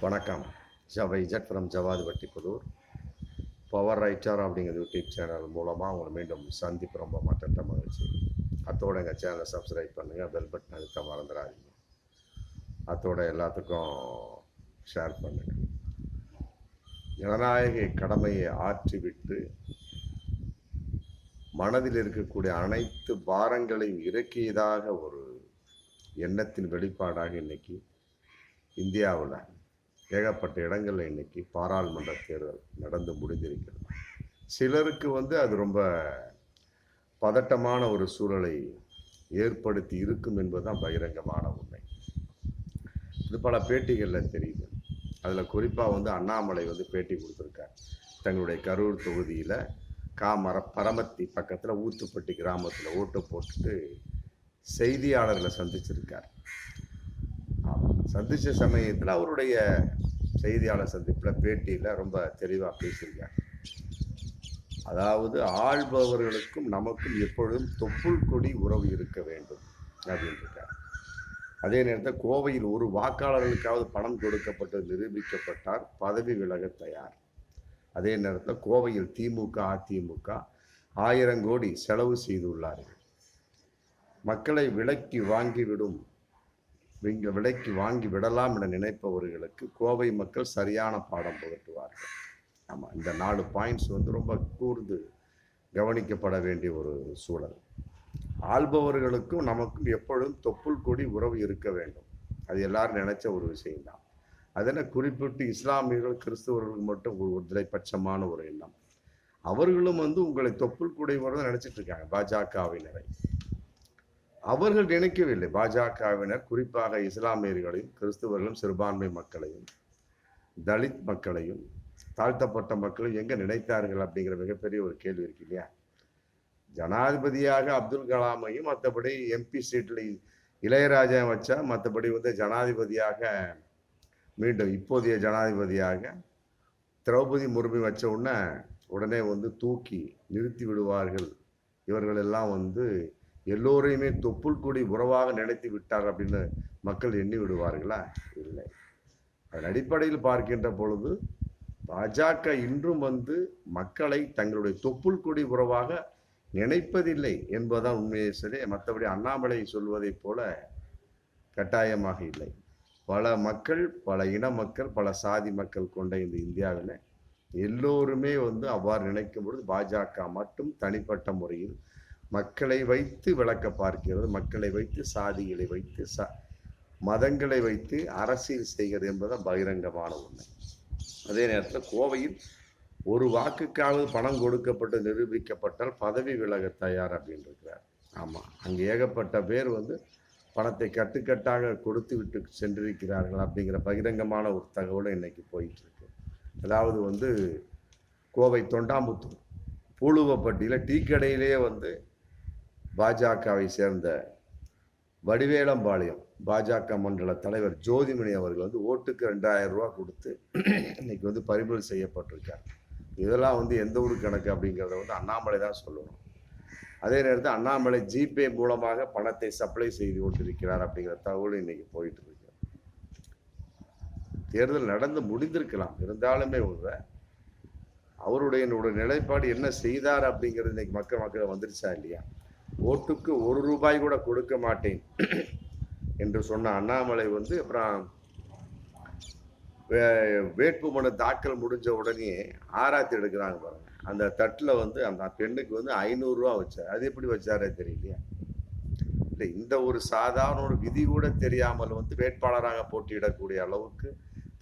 வணக்கம். Z from Javadhu வட்டிப்புதூர். Power writer அப்படிங்கிற YouTube channel மூலமாக உங்களை மீண்டும் சந்திப்பு ரொம்ப மற்ற மகிழ்ச்சி. அத்தோட எங்கள் சேனலை சப்ஸ்கிரைப் பண்ணுங்கள், பெல் பட்டன் அழுத்த மறந்துடாதீங்க. அத்தோட எல்லாத்துக்கும் ஷேர் பண்ணுங்கள். ஜனநாயக கடமையை ஆற்றிவிட்டு மனதில் இருக்கக்கூடிய அனைத்து பாரங்களையும் இறக்கியதாக ஒரு எண்ணத்தின் வெளிப்பாடாக இன்னைக்கு இந்தியாவில் ஏகப்பட்ட இடங்களில் இன்னைக்கு பாராளுமன்ற தேர்தல் நடந்து முடிந்திருக்கிறது. சிலருக்கு அது ரொம்ப பதட்டமான ஒரு சூழலை ஏற்படுத்தி இருக்கும் என்பதுதான் பகிரங்கமான உண்மை. இது பல பேட்டிகளில் தெரியுது. அதில் குறிப்பாக அண்ணாமலை பேட்டி கொடுத்துருக்கார். தங்களுடைய கரூர் தொகுதியில் பரமத்தி பக்கத்தில் ஊத்துப்பட்டி கிராமத்தில் ஓட்டு போட்டுட்டு செய்தியாளர்களை சந்திச்சிருக்கார். சந்தித்த சமயத்தில் அவருடைய செய்தியாளர் சந்திப்பில் பேட்டியில் ரொம்ப தெளிவாக பேசியிருக்கார். அதாவது ஆள்பவர்களுக்கும் நமக்கும் எப்பொழுதும் தொப்புள் கொடி உறவு இருக்க வேண்டும் அப்படின்னு இருக்கார். அதே நேரத்தில் கோவையில் ஒரு வாக்காளர்களுக்காவது பணம் கொடுக்கப்பட்டு நிரூபிக்கப்பட்டார் பதவி விலக தயார். அதே நேரத்தில் கோவையில் திமுக அதிமுக 1000 கோடி செலவு செய்துள்ளார்கள். மக்களை விலைக்கு வாங்கி விடலாம் என நினைப்பவர்களுக்கு கோவை மக்கள் சரியான பாடம் புகட்டுவார்கள். ஆமாம், இந்த 4 பாயிண்ட்ஸ் ரொம்ப கூர்ந்து கவனிக்கப்பட வேண்டிய ஒரு சூழல். ஆள்பவர்களுக்கும் நமக்கும் எப்பொழுதும் தொப்புள் கொடி உறவு இருக்க வேண்டும். அது எல்லாரும் நினைச்ச ஒரு விஷயம்தான். அதென்ன குறிப்பிட்டு இஸ்லாமியர்கள் கிறிஸ்தவர்களுக்கு மட்டும் ஒரு பட்சமான ஒரு எண்ணம். அவர்களும் உங்களை தொப்புள் கொடி உறவு நினைச்சிட்டு இருக்காங்க. பாஜகவினரை அவர்கள் நினைக்கவில்லை. பாஜகவினர் குறிப்பாக இஸ்லாமியர்களையும் கிறிஸ்தவர்களும் சிறுபான்மை மக்களையும் தலித் மக்களையும் தாழ்த்தப்பட்ட மக்களையும் எங்க நினைத்தார்கள் அப்படிங்கிற மிகப்பெரிய ஒரு கேள்வி இருக்கு இல்லையா? ஜனாதிபதியாக அப்துல் கலாமையும் மற்றபடி எம்பி சீட்டில் இளையராஜா வச்சா, மற்றபடி ஜனாதிபதியாக மீண்டும் இப்போதைய ஜனாதிபதியாக திரௌபதி முர்மு வச்ச உடனே தூக்கி நிறுத்தி விடுவார்கள். இவர்கள் எல்லாம் எல்லோரையுமே தொப்புள் கொடி உறவாக நினைத்து விட்டார் அப்படின்னு மக்கள் எண்ணி விடுவார்களா? இல்லை. அதன் அடிப்படையில் பார்க்கின்ற பொழுது பாஜக இன்றும் மக்களை தங்களுடைய தொப்புள் கொடி உறவாக நினைப்பதில்லை என்பதுதான் உண்மையை சரி. மற்றபடி அண்ணாமலை சொல்வதை போல கட்டாயமாக இல்லை. பல மக்கள், பல இன மக்கள், பல சாதி மக்கள் கொண்ட இந்த இந்தியாவில் எல்லோருமே அவ்வாறு நினைக்கும் பொழுது பாஜக மட்டும் தனிப்பட்ட முறையில் மக்களை வைத்து விளக்க பார்க்கிறது. மக்களை வைத்து, சாதிகளை வைத்து, மதங்களை வைத்து அரசியல் செய்கிறது என்பதுதான் பகிரங்கமான உண்மை. அதே நேரத்தில் கோவையில் ஒரு வாக்குக்காவது பணம் கொடுக்கப்பட்டு நிரூபிக்கப்பட்டால் பதவி விலக தயார் அப்படின்னு இருக்கிறார். ஆமாம், அங்கே ஏகப்பட்ட பேர் பணத்தை கட்டுக்கட்டாக கொடுத்து விட்டு சென்றிருக்கிறார்கள் அப்படிங்கிற பகிரங்கமான ஒரு தகவலும் இன்னைக்கு போயிட்டு இருக்கு. அதாவது கோவை தொண்டாமுத்தூர் பூலுவப்பட்டியில் டீ கடையிலேயே பாஜகவை சேர்ந்த வடிவேலம்பாளையம் பாஜக மண்டல தலைவர் ஜோதிமணி அவர்கள் ஓட்டுக்கு 2000 ரூபா கொடுத்து இன்னைக்கு பறிமுதல் செய்யப்பட்டிருக்கார். இதெல்லாம் எந்த ஒரு கணக்கு அப்படிங்கிறத அண்ணாமலை தான் சொல்லணும். அதே நேரத்தில் அண்ணாமலை ஜிபே மூலமாக பணத்தை சப்ளை செய்து கொண்டிருக்கிறார் அப்படிங்கிற தகவல் இன்னைக்கு போயிட்டு இருக்கு. தேர்தல் நடந்து முடிந்திருக்கலாம், இருந்தாலுமே அவருடைய நிலைப்பாடு என்ன செய்தார் அப்படிங்கிறது இன்னைக்கு மக்கள் வந்துருச்சா இல்லையா? ஓட்டுக்கு 1 ரூபாய் கூட கொடுக்க மாட்டேன் என்று சொன்ன அண்ணாமலை அப்புறம் வேட்புமனு தாக்கல் முடிஞ்ச உடனே ஆராய்ச்சி எடுக்கிறாங்க பாருங்க. அந்த தட்டில் அந்த பெண்ணுக்கு 500 ரூபா வச்சார். அது எப்படி வச்சாரே தெரியலையா? இல்லை, இந்த ஒரு சாதாரண ஒரு விதி கூட தெரியாமல் வேட்பாளராக போட்டியிடக்கூடிய அளவுக்கு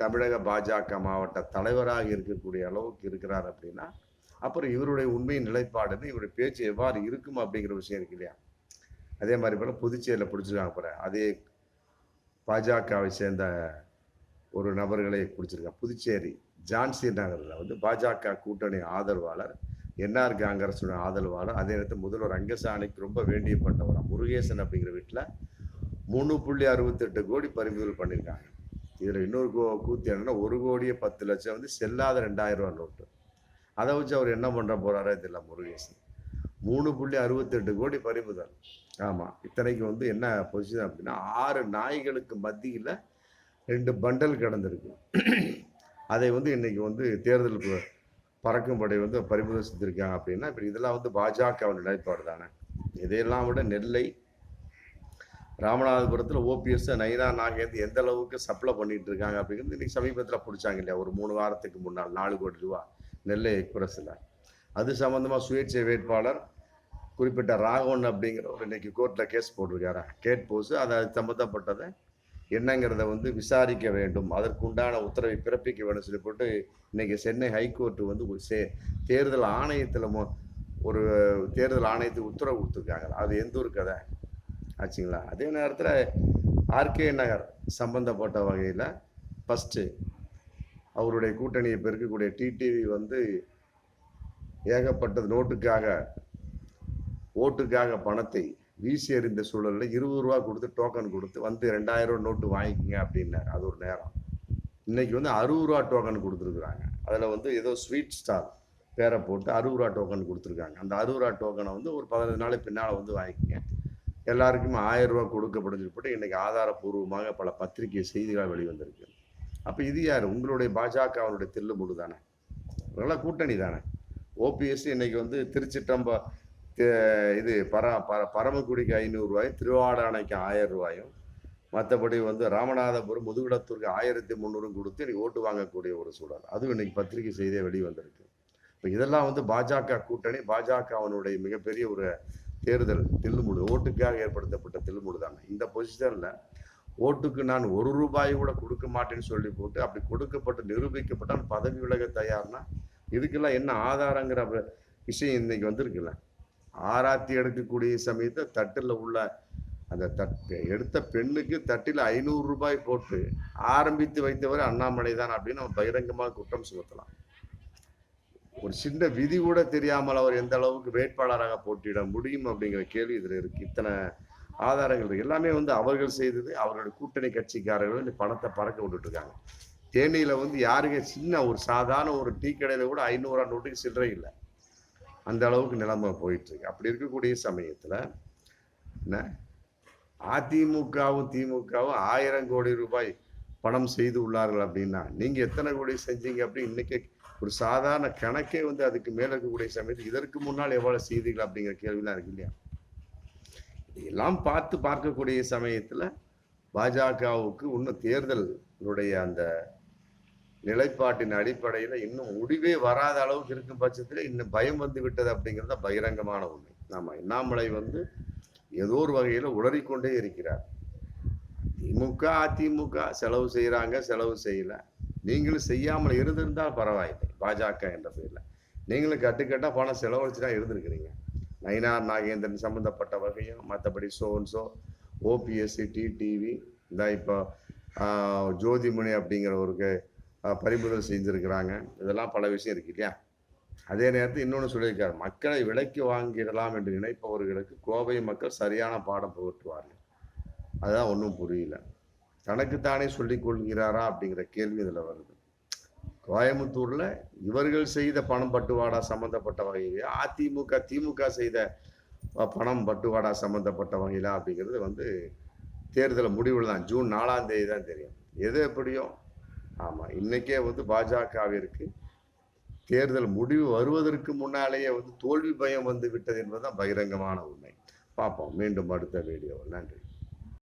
தமிழக பாஜக மாவட்ட தலைவராக இருக்கக்கூடிய அளவுக்கு இருக்கிறார் அப்படின்னா அப்புறம் இவருடைய உண்மை நிலைப்பாடுன்னு இவருடைய பேச்சு எவ்வாறு இருக்கும் அப்படிங்கிற விஷயம் இருக்கு இல்லையா? அதே மாதிரி போல புதுச்சேரியில் பிடிச்சிருக்காங்க போற அதே பாஜகவை சேர்ந்த ஒரு நபர்களை பிடிச்சிருக்காங்க. புதுச்சேரி ஜான்சி நகரில் பாஜக கூட்டணி ஆதரவாளர், என்ஆர் காங்கிரஸோட ஆதரவாளர், அதே நேரத்தில் முதல்வர் ரங்கசாமிக்கு ரொம்ப வேண்டியப்பட்டவர் முருகேசன் அப்படிங்கிற வீட்டில் 3.68 கோடி பறிமுதல் பண்ணியிருக்காங்க. இதில் இன்னொரு கூத்து என்னன்னா 1,10,00,000 செல்லாத 2000 ரூபா நோட்டு. அதை வச்சு அவர் என்ன பண்ண போறாரோ தெரியல. முருகேசன் 3.68 கோடி பறிமுதல். ஆமாம், இத்தனைக்கு என்ன பொசிஷன் அப்படின்னா 6 நாய்களுக்கு மத்தியில் 2 பண்டல் கிடந்திருக்கு. அதை வந்து இன்னைக்கு வந்து தேர்தலுக்கு பறக்கும் படை வந்து பறிமுதல் செஞ்சிருக்காங்க அப்படின்னா, இப்போ இதெல்லாம் வந்து பாஜக நிலைப்பாடு தானே. இதையெல்லாம் விட நெல்லை, ராமநாதபுரத்தில் ஓபிஎஸ் நயினா நாகேந்திரன் எந்த அளவுக்கு சப்ளை பண்ணிட்டு இருக்காங்க அப்படிங்கிறது இன்னைக்கு சமீபத்தில் பிடிச்சாங்க இல்லையா, ஒரு 3 வாரத்துக்கு முன்னால் 4 கோடி ரூபா நெல்லை எக்ஸ்பிரஸில். அது சம்மந்தமாக சுயேட்சை வேட்பாளர் குறிப்பிட்ட ராகவன் அப்படிங்கிறவர் இன்னைக்கு கோர்ட்டில் கேஸ் போட்டிருக்காரு. கேட் போஸ் அதை சம்மந்தப்பட்டதை என்னங்கிறத வந்து விசாரிக்க வேண்டும், அதற்குண்டான உத்தரவை பிறப்பிக்க வேண்டும் சொல்லி போட்டு இன்னைக்கு சென்னை ஹைகோர்ட் வந்து தேர்தல் ஆணையத்தில் ஒரு தேர்தல் ஆணையத்துக்கு உத்தரவு கொடுத்துருக்காங்க. அது எந்த ஒரு கதை ஆச்சுங்களா. அதே நேரத்தில் ஆர்கே நகர் சம்பந்தப்பட்ட வகையில் ஃபஸ்ட்டு அவருடைய கூட்டணியை பெருக்கக்கூடிய டிடிவி வந்து ஏகப்பட்டது ஓட்டுக்காக பணத்தை வீசி எறிந்த சூழலில் 20 ரூபா கொடுத்து டோக்கன் கொடுத்து வந்து 2000 ரூபா நோட்டு வாங்கிக்கங்க அப்படின்னாரு. அது ஒரு நேரம். இன்னைக்கு வந்து 60 ரூபா டோக்கன் கொடுத்துருக்குறாங்க. அதில் வந்து ஏதோ ஸ்வீட் ஸ்டார் பேரை போட்டு 60 ரூபா டோக்கன் கொடுத்துருக்காங்க. அந்த 60 ரூபா டோக்கனை வந்து ஒரு 15 நாளைக்கு பின்னால் வந்து வாங்கிக்கங்க, எல்லாருக்குமே 1000 ரூபா கொடுக்கப்படும் சொல்லிட்டு இன்னைக்கு ஆதாரப்பூர்வமாக பல பத்திரிகை செய்திகள் வெளிவந்திருக்கு. அப்போ இது யார்? உங்களுடைய பாஜக அவனுடைய தில்லுமுடு தானே, நல்ல கூட்டணி தானே. ஓபிஎஸ் இன்னைக்கு வந்து திருச்சிற்றம்ப இது பரமக்குடிக்கு 500 ரூபாயும், திருவாடானைக்கு 1000 ரூபாயும், மற்றபடி வந்து ராமநாதபுரம் முதுகுளத்தூருக்கு 1300 கொடுத்து இன்னைக்கு ஓட்டு வாங்கக்கூடிய ஒரு சூழல். அதுவும் இன்னைக்கு பத்திரிகை செய்தியாக வெளிவந்திருக்கு. இப்போ இதெல்லாம் வந்து பாஜக கூட்டணி, பாஜக அவனுடைய மிகப்பெரிய ஒரு தேர்தல் தில்லுமுடு, ஓட்டுக்காக ஏற்படுத்தப்பட்ட தில்லுமுடு தானே. இந்த பொசிஷனில் ஓட்டுக்கு நான் 1 ரூபாய் கூட கொடுக்க மாட்டேன்னு சொல்லி போட்டு அப்படி கொடுக்கப்பட்டு நிரூபிக்கப்பட்டால் பதவி விலக தயார்னா இதுக்கெல்லாம் என்ன ஆதாரங்கிற விஷயம் இன்னைக்கு வந்திருக்குல்ல. ஆராத்தி எடுக்கக்கூடிய சமயத்தை தட்டில் உள்ள அந்த எடுத்த பெண்ணுக்கு தட்டில் 500 ரூபாய் போட்டு ஆரம்பித்து வைத்தவர் அண்ணாமலை தான் அப்படின்னு நம்ம பகிரங்கமாக குற்றம் சுமத்தலாம். ஒரு சின்ன விதி கூட தெரியாமல் அவர் எந்த அளவுக்கு வேட்பாளராக போட்டியிட முடியும் அப்படிங்கிற கேள்வி இதில் இருக்கு. இத்தனை ஆதாரங்கள் இருக்கு. எல்லாமே வந்து அவர்கள் செய்தது. அவர்களுடைய கூட்டணி கட்சிக்காரர்கள் இந்த பணத்தை பறக்க விட்டுட்டு இருக்காங்க. தேனியில வந்து யாருக்கு சின்ன ஒரு சாதாரண ஒரு டீ கடையில கூட 500 ரூபா நோட்டுக்கு சில்லறை இல்லை, அந்த அளவுக்கு நிலைமை போயிட்டு இருக்கு. அப்படி இருக்கக்கூடிய சமயத்துல என்ன அதிமுகவும் திமுகவும் 1000 கோடி ரூபாய் பணம் செய்து உள்ளார்கள் அப்படின்னா நீங்க எத்தனை கோடி செஞ்சீங்க அப்படின்னு இன்னைக்கு ஒரு சாதாரண கணக்கே வந்து அதுக்கு மேல இருக்கக்கூடிய சமயத்துக்கு இதற்கு முன்னால் எவ்வளவு செய்தீர்கள் அப்படிங்கிற கேள்விலாம் இருக்கு இல்லையா. இதெல்லாம் பார்க்கக்கூடிய சமயத்துல பாஜகவுக்கு இன்னும் தேர்தலுடைய அந்த நிலைப்பாட்டின் அடிப்படையில் இன்னும் முடிவே வராத அளவுக்கு இருக்கும் பட்சத்தில் இன்னும் பயம் வந்து விட்டது அப்படிங்கிறத பகிரங்கமான உண்மை. நாம அண்ணாமலை வந்து ஏதோ ஒரு வகையில் உளறிக்கொண்டே இருக்கிறார். திமுக அதிமுக செலவு செய்கிறாங்க, செலவு செய்யல, நீங்களும் செய்யாமல் இருந்திருந்தால் பரவாயில்லை. பாஜக என்ற பேரில் நீங்களும் கட்டுக்கட்டாக பணம் செலவழிச்சுதான் இருந்திருக்கிறீங்க. நயினார் நாகேந்திரன் சம்மந்தப்பட்ட வகையும் மற்றபடி சோன்சோ ஓபிஎஸ்சி டிடிவி இந்த இப்போ ஜோதிமணி அப்படிங்கிறவருக்கு பறிமுதல் செஞ்சுருக்கிறாங்க. இதெல்லாம் பல விஷயம் இருக்கு இல்லையா. அதே நேரத்தில் இன்னொன்று சொல்லியிருக்காரு, மக்களை விலைக்கு வாங்கிடலாம் என்று நினைப்பவர்களுக்கு கோவை மக்கள் சரியான பாடம் புகட்டுவார்கள். அதுதான் ஒன்றும் புரியல. தனக்குத்தானே சொல்லிக் கொள்கிறாரா அப்படிங்கிற கேள்வி இதில் வருது. கோயம்புத்தூர்ல இவர்கள் செய்த பணம் பட்டுவாடா சம்பந்தப்பட்ட வகையில, அதிமுக திமுக செய்த பணம் பட்டுவாடா சம்பந்தப்பட்ட வகையில அப்படிங்கிறது வந்து தேர்தல் முடிவில் தான் ஜூன் 4ஆம் தேதி தான் தெரியும். எது எப்படியோ ஆமா, இன்னைக்கே வந்து பாஜகவிற்கு தேர்தல் முடிவு வருவதற்கு முன்னாலேயே வந்து தோல்வி பயம் வந்து விட்டது என்பதுதான் பகிரங்கமான உண்மை. பார்ப்போம் மீண்டும் அடுத்த வீடியோவில். நன்றி.